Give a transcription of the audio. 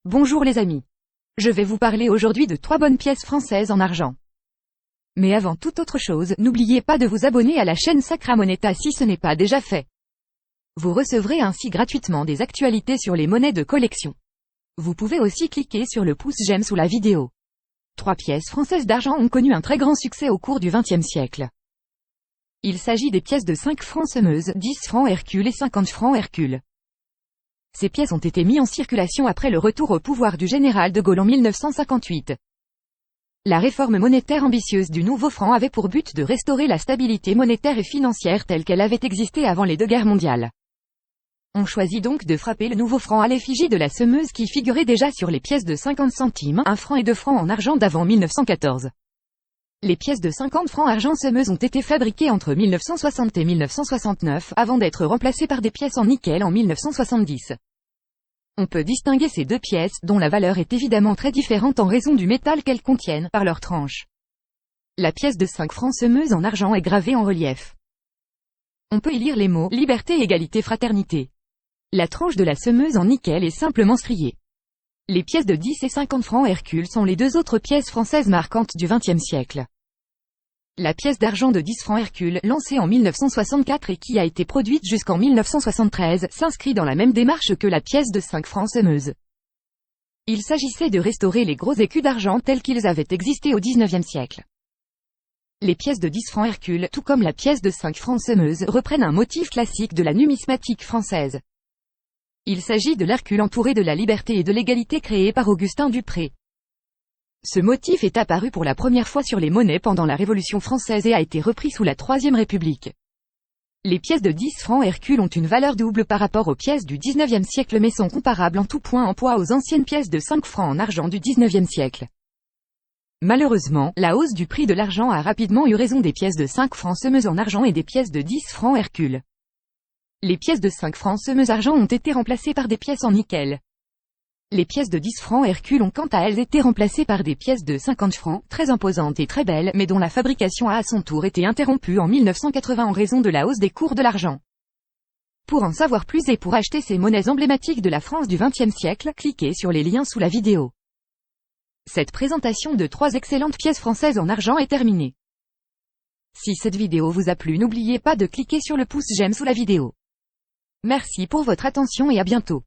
Bonjour les amis. Je vais vous parler aujourd'hui de 3 bonnes pièces françaises en argent. Mais avant toute autre chose, n'oubliez pas de vous abonner à la chaîne Sacra Moneta si ce n'est pas déjà fait. Vous recevrez ainsi gratuitement des actualités sur les monnaies de collection. Vous pouvez aussi cliquer sur le pouce j'aime sous la vidéo. 3 pièces françaises d'argent ont connu un très grand succès au cours du XXe siècle. Il s'agit des pièces de 5 francs semeuses, 10 francs Hercule et 50 francs Hercule. Ces pièces ont été mises en circulation après le retour au pouvoir du général de Gaulle en 1958. La réforme monétaire ambitieuse du nouveau franc avait pour but de restaurer la stabilité monétaire et financière telle qu'elle avait existé avant les 2 guerres mondiales. On choisit donc de frapper le nouveau franc à l'effigie de la semeuse qui figurait déjà sur les pièces de 50 centimes, 1 franc et 2 francs en argent d'avant 1914. Les pièces de 50 francs argent semeuses ont été fabriquées entre 1960 et 1969 avant d'être remplacées par des pièces en nickel en 1970. On peut distinguer ces 2 pièces, dont la valeur est évidemment très différente en raison du métal qu'elles contiennent, par leurs tranches. La pièce de 5 francs semeuse en argent est gravée en relief. On peut y lire les mots « Liberté, égalité, fraternité ». La tranche de la semeuse en nickel est simplement striée. Les pièces de 10 et 50 francs Hercule sont les 2 autres pièces françaises marquantes du XXe siècle. La pièce d'argent de 10 francs Hercule, lancée en 1964 et qui a été produite jusqu'en 1973, s'inscrit dans la même démarche que la pièce de 5 francs semeuse. Il s'agissait de restaurer les gros écus d'argent tels qu'ils avaient existé au XIXe siècle. Les pièces de 10 francs Hercule, tout comme la pièce de 5 francs semeuse, reprennent un motif classique de la numismatique française. Il s'agit de l'Hercule entouré de la liberté et de l'égalité créée par Augustin Dupré. Ce motif est apparu pour la première fois sur les monnaies pendant la Révolution française et a été repris sous la Troisième République. Les pièces de 10 francs Hercule ont une valeur double par rapport aux pièces du XIXe siècle mais sont comparables en tout point en poids aux anciennes pièces de 5 francs en argent du XIXe siècle. Malheureusement, la hausse du prix de l'argent a rapidement eu raison des pièces de 5 francs semeuses en argent et des pièces de 10 francs Hercule. Les pièces de 5 francs semeuses argent ont été remplacées par des pièces en nickel. Les pièces de 10 francs Hercule ont quant à elles été remplacées par des pièces de 50 francs, très imposantes et très belles, mais dont la fabrication a à son tour été interrompue en 1980 en raison de la hausse des cours de l'argent. Pour en savoir plus et pour acheter ces monnaies emblématiques de la France du XXe siècle, cliquez sur les liens sous la vidéo. Cette présentation de 3 excellentes pièces françaises en argent est terminée. Si cette vidéo vous a plu, n'oubliez pas de cliquer sur le pouce j'aime sous la vidéo. Merci pour votre attention et à bientôt.